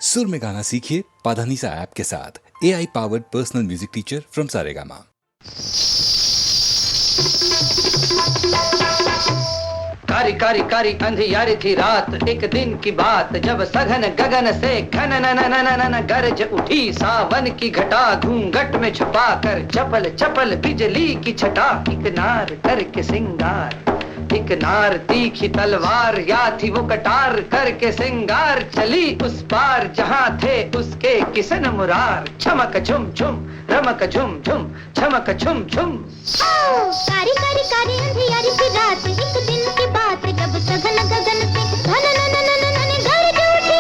सुर में गाना सीखिए पाधानीसा ऐप के साथ। AI powered personal music teacher from Saregama. कारी कारी कारी अंधियारी थी रात, एक दिन की बात, जब सघन गगन से घन न गरज उठी सावन की घटा, घूंघट में छुपा कर चपल चपल बिजली की छटा। एक नार करके सिंगार, एक नार तीखी तलवार, या थी वो कटार करके सिंगार, चली उस पार जहां थे उसके किसन मुरार। चमक झुम झुम रमक झुम झुम चमक झुम झुम। कारी कारी कारी अंधियारी थी रात, एक दिन की बात, जब सघन गगन से घन न गरज उठी।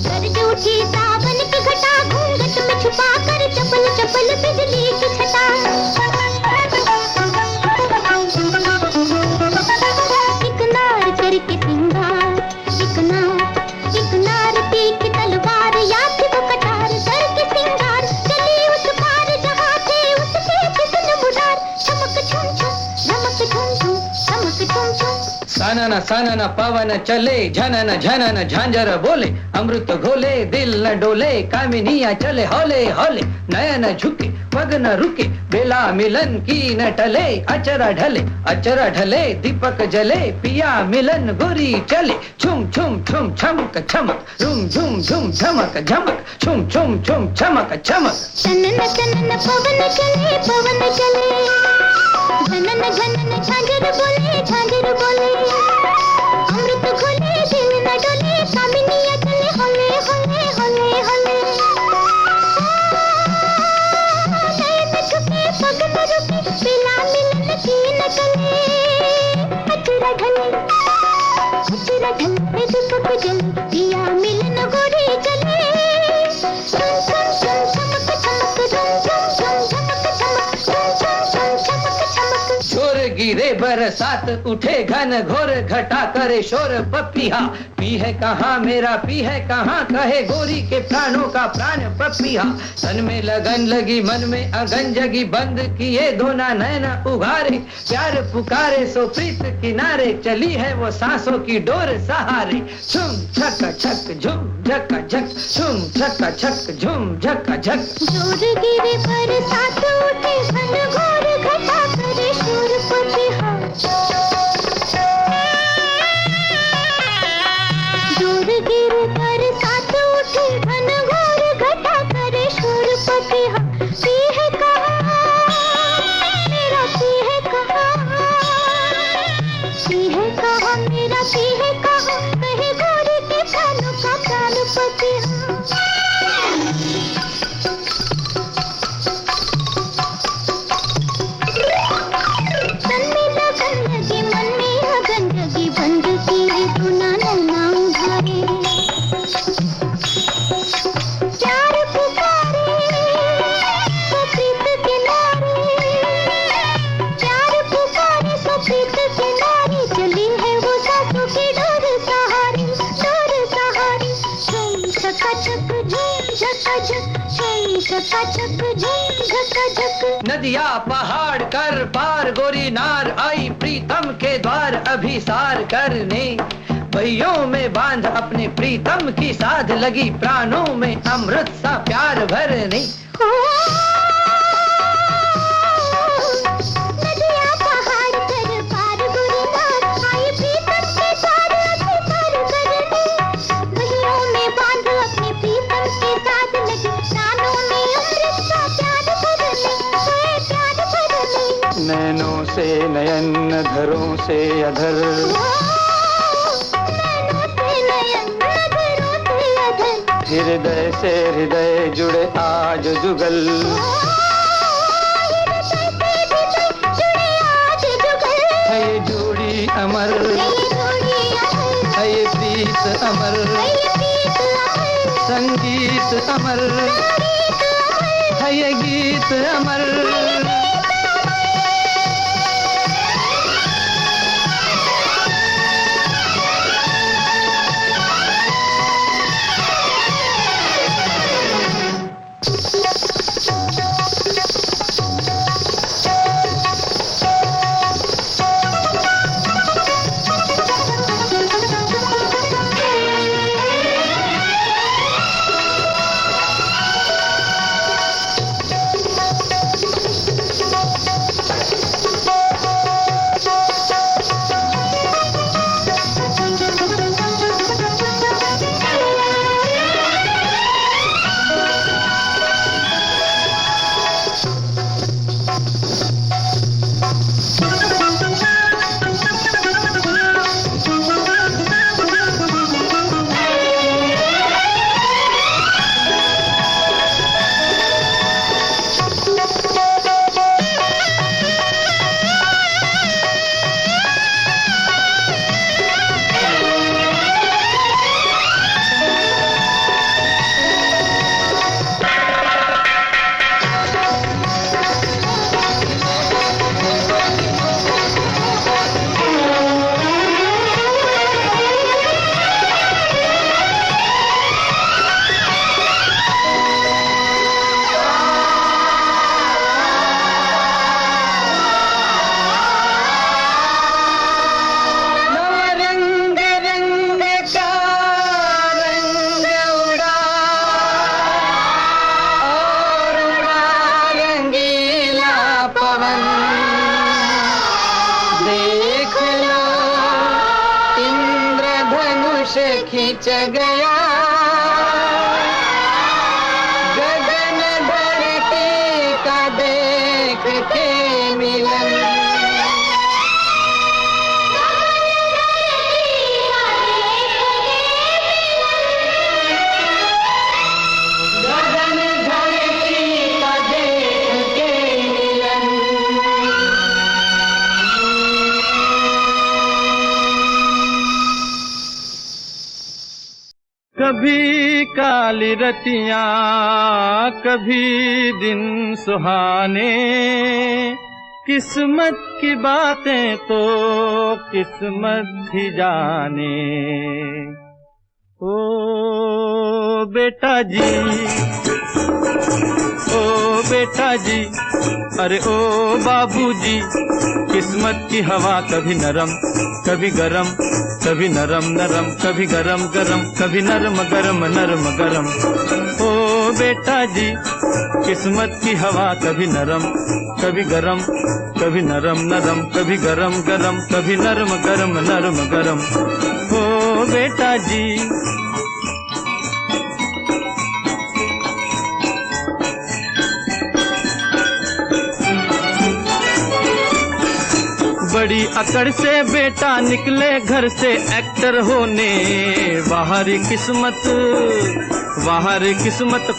गरज उठी सावन की घटा, घूंघट में छुपा कर चपल चपल बिजली की छटा। एक नार करके सिंगार, एक नार तीखी तलवार, या थी वो कटार करके सिंगार, चली उस पार जहां थे उसके किसन मुरार। चमक झुम झुम रमक झुम झुम चमक झुम झुम। सनन पवन चले, झनन झनन झांझर बोले, अमृत घोले दिल न डोले, कामिनिया चले हौले हौले, नयन झुके पग न रुके, बेला मिलन की न टले, अचरा ढले दीपक जले, पिया मिलन गोरी चले, छुम छुम छुम छमक छमक, रुम झुम झुम झमक झमक, छुम छुम छुम छमक छमक। सनन पवन चले झनन झनन झांझर बोले, अमृत घोले दिल न डोले, कामिनिया चले हौले हौले हौले हौले। नयन झुके पग न रुके, बेला मिलन की न टले, अचरा ढले दीपक जले, पिया मिलन गोरी चले, झुम झुम झुम चमक चमक, झुम झुम झुम चमक चमक, झुम झुम झुम चमक चमक। शोर गिरे बरसात, उठे घन घोर घटा, करे शोर पपिया, पी है कहाँ मेरा पी है कहाँ, कहे गोरी के प्राणों का प्राण पपिया। तन में लगन लगी मन में अगन जगी, बंद किए दोना नैना उघारे, प्यार पुकारे सो प्रीत किनारे, चली है वो सांसों की डोर सहारे। झुम झक झक झुम झक झक, झुम झक झक झुम झक झक। जोर गिरे बरसात, उठे घन घोर घटा, करे शोर पपिया। जोर गिरे बरसात, उठे घन घोर घटा, करे शोर पपिया। पी है कहाँ मेरा पी है कहाँ, पी है कहाँ मेरा पी है कहाँ, कहे गोरी के प्राणों का प्राण पपिया। तन में लगन लगी मन में अगन जगी, बंद किए धुना नैना उघारे, प्यार पुकारे सो प्रीत के नारे, प्यार पुकारे सो प्रीत के नारे, चली है वो सांसों की डोर सहारे। झुम झका झक झुम झका झक, झुम झका झक झुम झका झक। नदिया पहाड़ कर पार, गोरी नार आई प्रीतम के द्वार, अभिसार करने पहियों में बांध अपने प्रीतम की साध, लगी प्राणों में अमृत सा प्यार भरने। नदिया पहाड़ कर पार, गोरी नार आई प्रीतम के साथ अभिसार करने, पहियों में बांध अपने प्रीतम के साथ, लगी प्राणों में अमृत सा प्यार भरने, सोए प्यार भरने। नैनों से नयन, अधरों से अधर, हृदय से हृदय जुड़े आज जुगल, है ये जोड़ी अमर, है ये प्रीत अमर, संगीत अमर, है ये गीत अमर। मच गया गगन धरती का देख के मिलन कभी काली रतियां कभी दिन सुहाने किस्मत की बातें तो किस्मत ही जाने। ओ बेटा जी, ओ बेटा जी, अरे ओ बाबूजी, किस्मत की हवा कभी नरम कभी गरम, कभी नरम नरम कभी गरम गरम, कभी नरम गरम नरम गरम। ओ बेटा जी, किस्मत की हवा कभी नरम कभी गरम, कभी नरम नरम कभी गरम गरम, कभी नरम गरम नरम गरम। ओ बेटा जी, बड़ी अकड़ से बेटा निकले घर से एक्टर होने। बाहरी किस्मत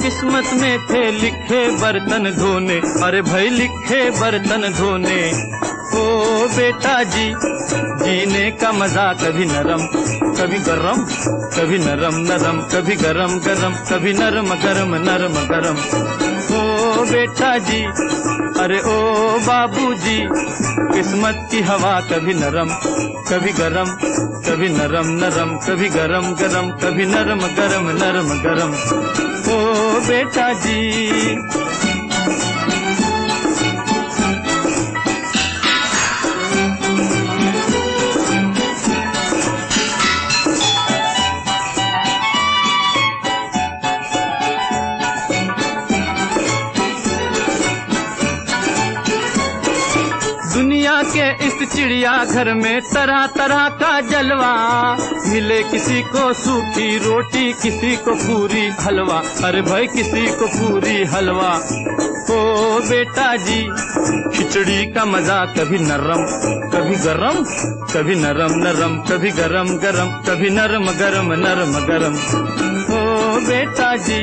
किस्मत में थे लिखे बर्तन धोने। अरे भाई लिखे बर्तन धोने। ओ बेटा जी, जीने का मजा कभी नरम कभी गरम, कभी नरम नरम कभी गरम गरम, कभी नरम गरम नरम गरम। ओ बेटा जी, अरे ओ बाबूजी, किस्मत की हवा कभी नरम कभी गरम, कभी नरम नरम कभी गरम गरम, कभी नरम गरम नरम गरम। ओ बेटा जी, दुनिया के इस चिड़िया घर में तरह तरह का जलवा। मिले किसी को सूखी रोटी, किसी को पूरी हलवा। अरे भाई किसी को पूरी हलवा। ओ बेटा जी, खिचड़ी का मजा कभी नरम कभी गरम, कभी नरम नरम कभी गरम गरम, कभी नरम गरम नरम गरम। ओ बेटा जी,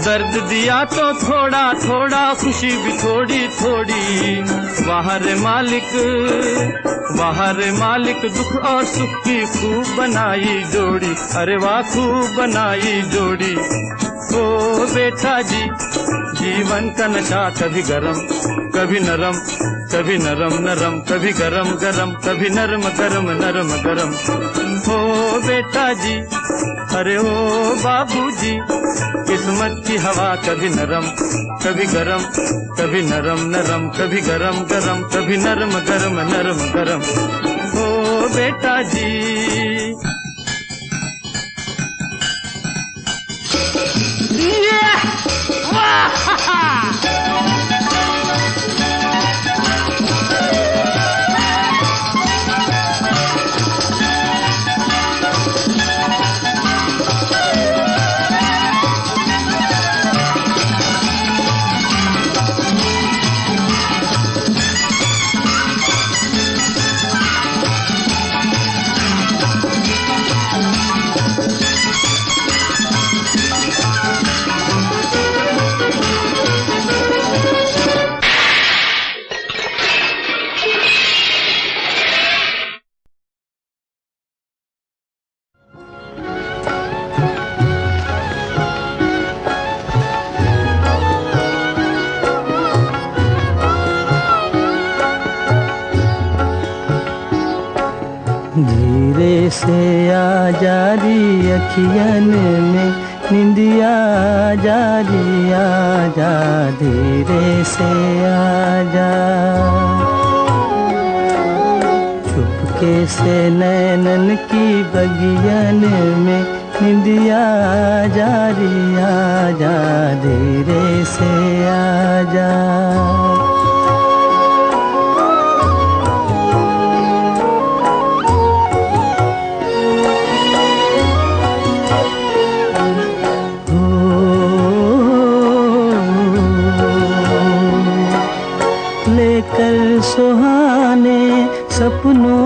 दर्द दिया तो थोड़ा थोड़ा, खुशी भी थोड़ी थोड़ी। बाहर मालिक दुख और सुख की खूब बनाई जोड़ी। अरे वाह खूब बनाई जोड़ी। ओ बेटा जी, जीवन का नशा कभी गरम कभी नरम, कभी नरम नरम कभी गरम गरम, कभी नरम गरम नरम गरम। ओ बेटा जी, अरे ओ बाबूजी, किस्मत की हवा कभी नरम कभी गरम, कभी नरम नरम कभी गरम गरम, कभी नरम गरम नरम गरम। ओ बेटा जी, धीरे से आ जारी अखियन में निंदिया जारी आ जा, धीरे से आ जा। चुपके से नैनन की बगियन में निंदिया जारी आ जा, धीरे से आ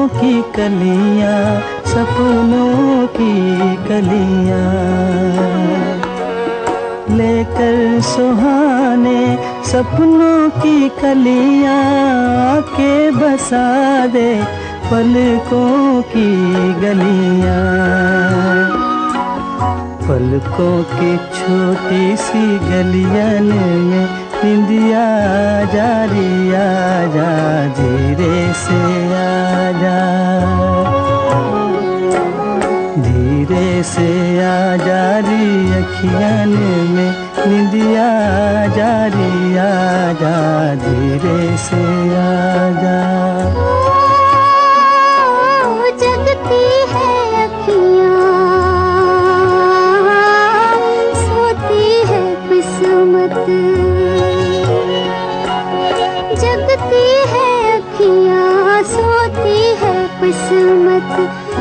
की कलियां, सपनों की कलियां, लेकर सुहाने सपनों की कलियां, आके बसा दे पलकों की गलियां। पलकों की छोटी सी गलियन में निंदिया जा रही, आजा धीरे से आजा, धीरे से आजा री अखियन में निंदिया जा रही, आजा धीरे से आजा। जगती है अखियाँ, सोती है किस्मत, जगती है अखियाँ, सोती है किस्मत,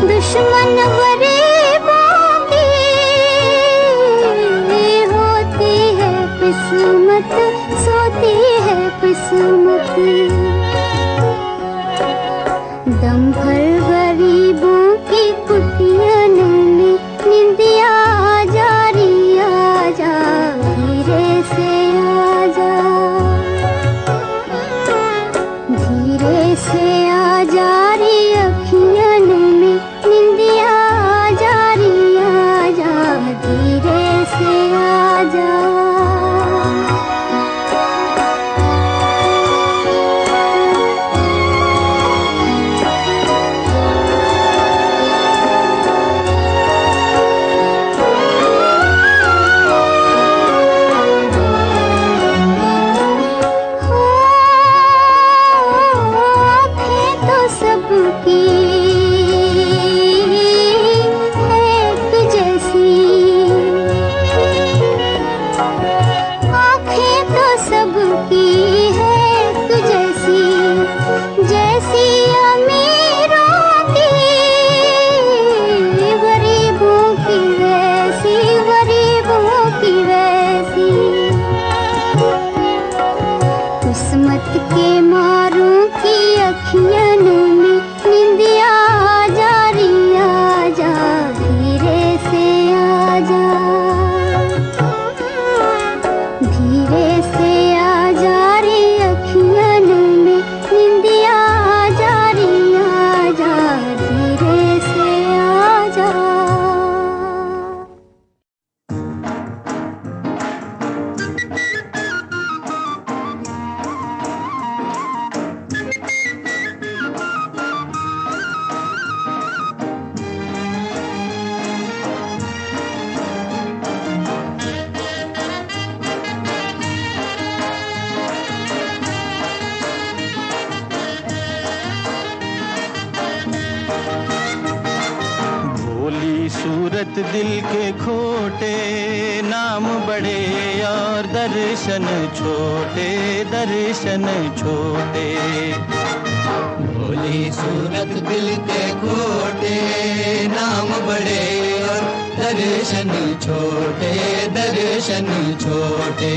दुश्मन गरीबों की होती है किस्मत, सोती है किस्मत। दम भर गरीबों की कुटियन में निंदिया जा रही, आजा धीरे से आजा, धीरे से आजा री अखियन में निंदिया जा रही, आजा धीरे से आजा। किस्मत के मारों की अखियन में निंदिया जा रही, आजा धीरे से आजा, धीरे से आजा रे अखियन में निंदिया जा रही, आजा धीरे से आजा। सूरत दिल के खोटे, नाम बड़े और दर्शन छोटे, दर्शन छोटे। भोली सूरत दिल के खोटे, नाम बड़े और दर्शन छोटे, दर्शन छोटे।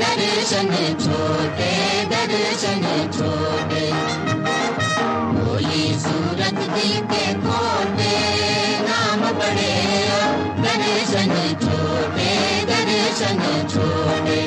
दर्शन छोटे, दर्शन छोटे। भोली सूरत दिल के खोटे, नाम बड़े दर्शन छोटे, दर्शन छोटे।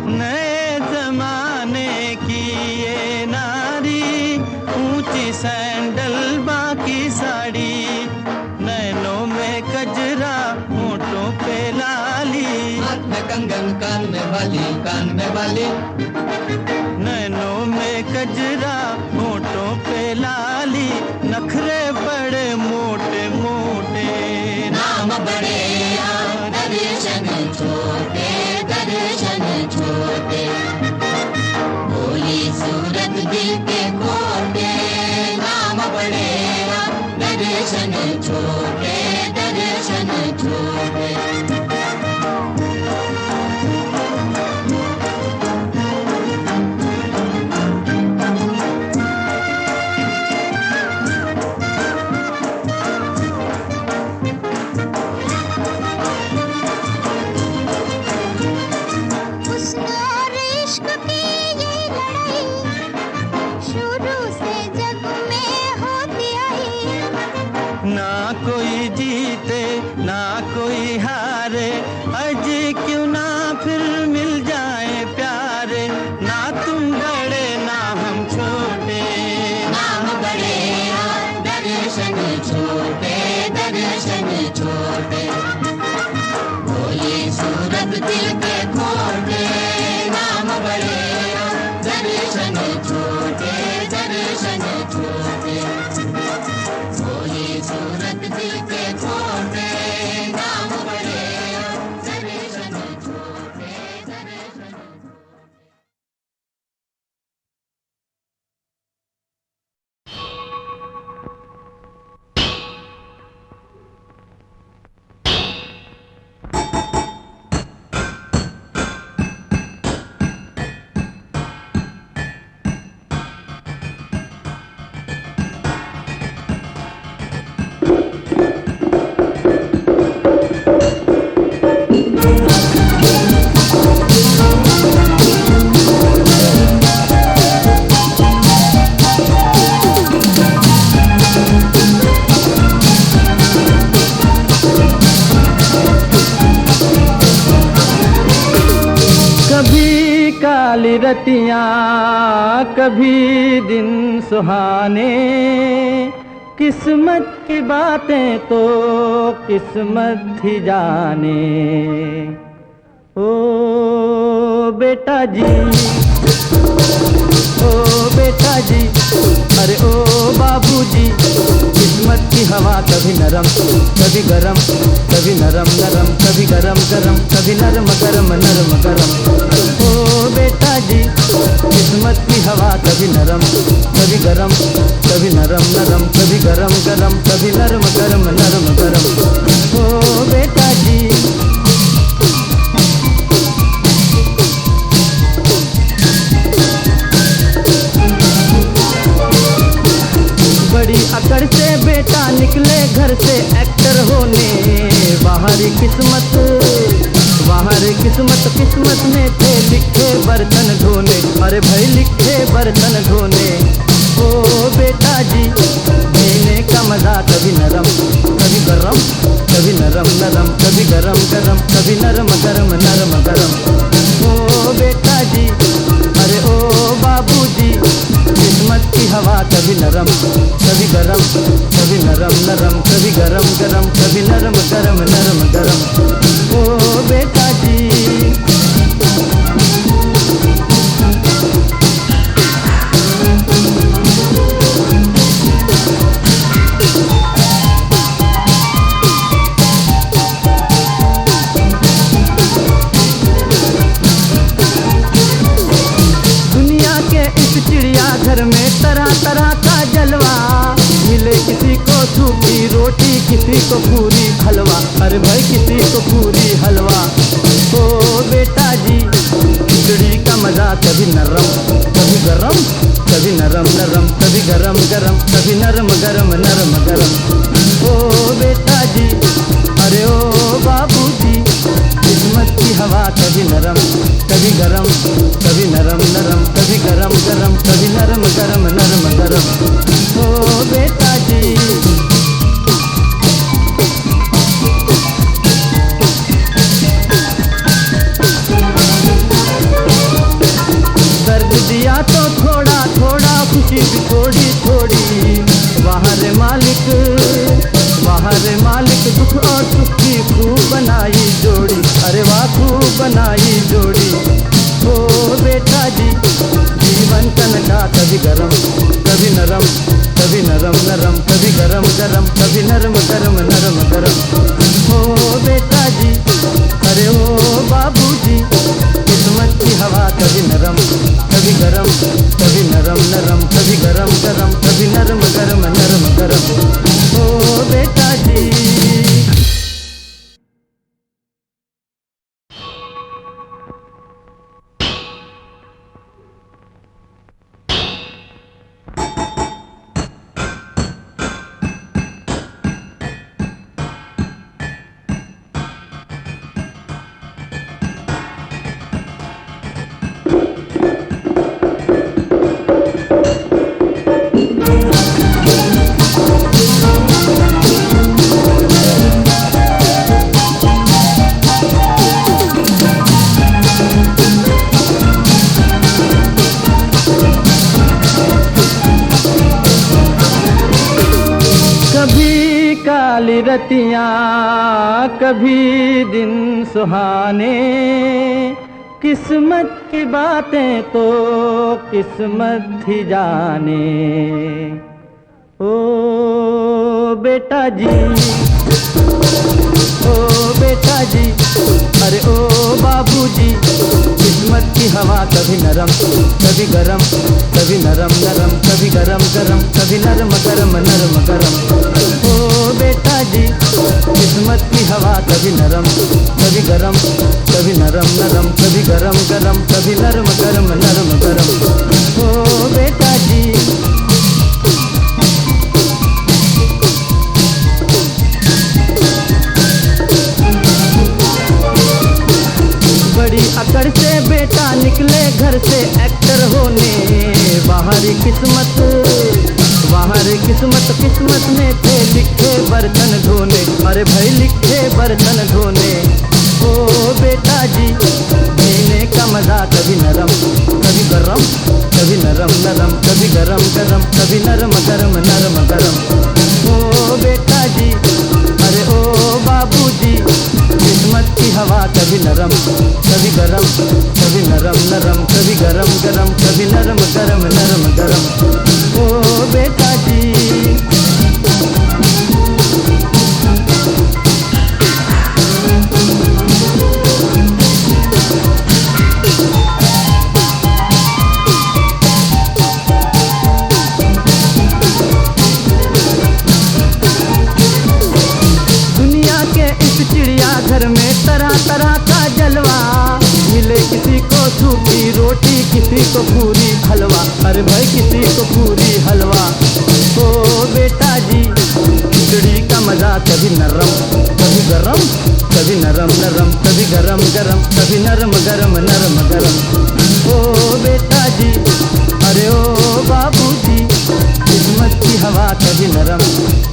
नए जमाने की ये नारी ऊंची सैन कंगन कान में वाली नैनों में कजरा होठों पे लाली नखरे बड़े मोटे मोटे नाम बड़े दर्शन छोटे भोली सूरत दिल के खोटे नाम बड़े दर्शन छोटे ना कोई जीते ना कोई हारे अज क्यों ना फिर मिल जाए प्यारे ना तुम बड़े ना हम छोटे नाम बड़े दर्शन छोटे भोली सूरत दिल के खोटे नाम बड़े दर्शन छोटे भोली सूरत दिल के खोटे नाम बड़े दर्शन छोटे काली रतियाँ कभी दिन सुहाने किस्मत की बातें तो किस्मत ही जाने। ओ बेटा जी, ओ बेटा जी, अरे ओ बाबूजी, किस्मत की हवा कभी नरम कभी गरम, कभी नरम नरम कभी गरम गरम, कभी नरम गरम नरम गरम। ओ बेटा जी, किस्मत की हवा कभी नरम कभी गरम, कभी नरम नरम कभी गरम गरम, कभी नरम गरम नरम गरम। ओ बेटा जी, बड़ी अकड़ से बेटा निकले घर से एक्टर होने। बाहरी किस्मत किस्मत में थे लिखे बर्तन धोने। अरे भाई लिखे बर्तन धोने। ओ बेटा जी, जीने का मजा कभी नरम कभी गरम, कभी नरम नरम कभी गरम गरम, कभी नरम गरम नरम गरम। ओ बेटा जी, अरे ओ बाबूजी, किस्मत की हवा कभी नरम कभी गरम, कभी नरम नरम कभी गरम गरम, कभी नरम गरम नरम गरम। ओ बेटा जी, घर में तरह तरह का जलवा, मिले किसी को सूखी रोटी किसी को पूरी हलवा। अरे भाई किसी को पूरी हलवा। ओ बेटा जी, खिचड़ी का मजा कभी नरम कभी गरम, कभी नरम नरम कभी गरम गरम, कभी नरम गरम नरम गरम। ओ बेटा जी, अरे ओ बाबूजी, किस्मत की हवा कभी नरम कभी गरम, कभी नरम नरम कभी गरम गरम, कभी नरम गरम नरम गरम। ओ बेटा जी, दर्द दिया तो थोड़ा थोड़ा, खुशी भी थोड़ी थोड़ी। वहाँ रे मालिक दुख और सुख की खूब बनाई जोड़ी, अरे वाह खूब बनाई जोड़ी। ओ बेटा जी जीवन का नशा कभी गरम कभी नरम, कभी नरम नरम कभी गरम गरम, कभी नरम गरम नरम गरम। ओ बेटा जी अरे ओ बाबूजी, किस्मत की हवा कभी नरम कभी गरम, कभी नरम नरम कभी गरम गरम, कभी नरम गरम नरम गरम। ओ बेटा जी। काली रतियाँ कभी दिन सुहाने, किस्मत की बातें तो किस्मत ही जाने। ओ बेटा जी, ओ बेटा जी, अरे ओ बाबूजी, किस्मत की हवा कभी नरम कभी गरम, कभी नरम नरम कभी गरम गरम, कभी नरम गरम नरम गरम। ओ बेटा जी किस्मत की हवा कभी नरम कभी गरम, कभी नरम नरम कभी गरम गरम, कभी नरम गरम नरम गरम। ओ बेटा जी। बड़ी अकड़ से बेटा निकले घर से एक्टर होने, बाहरी किस्मत बाहरी किस्मत, किस्मत में थे लिखे बर्तन धोने, अरे भाई लिखे बर्तन धोने। ओ बेटा जी जीने का मजा कभी नरम कभी गरम, कभी नरम नरम कभी गरम गरम, कभी नरम गरम नरम गरम। ओ बेटा जी अरे ओ बाबूजी, किस्मत की हवा कभी नरम कभी गरम, कभी नरम नरम कभी गरम गरम, कभी नरम गरम नरम गरम। ओ बेटा जी। दुनिया के इस चिड़ियाघर में तरह तरह का जलवा, मिले किसी को सूखी रोटी किसी को पूरी हलवा, अरे भाई किसी को पूरी हलवा। ओ बेटा जी खिचड़ी का मजा कभी नरम कभी गरम, कभी नरम नरम कभी गरम गरम, कभी नरम गरम नरम गरम। ओ बेटा जी अरे ओ बाबूजी, किस्मत की हवा कभी नरम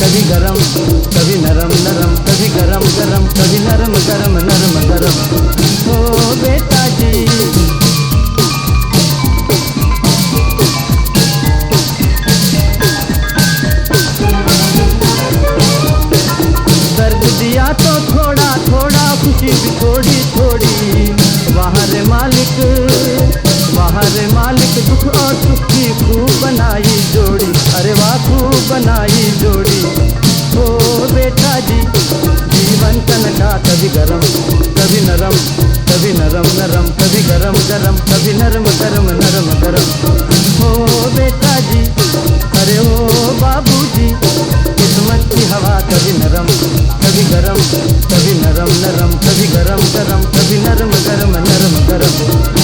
कभी गरम, कभी नरम नरम कभी गरम गरम, कभी नरम गरम नरम गरम। ओ बेटा जी। दर्द दिया तो थोड़ा थोड़ा, खुशी भी थोड़ी थोड़ी, वहाँ रे मालिक वहाँ रे मालिक, दुख और सुख की खूब बनाई जोड़ी, अरे वाह खूब बनाई जोड़ी। ओ बेटा जी जीवन का नशा कभी गरम कभी नरम, कभी नरम नरम कभी गरम गरम, कभी नरम गरम नरम गरम। ओ बेटा जी अरे ओ बाबूजी, किस्मत की हवा कभी नरम कभी गरम, कभी नरम नरम कभी गरम गरम, कभी नरम गरम नरम गरम।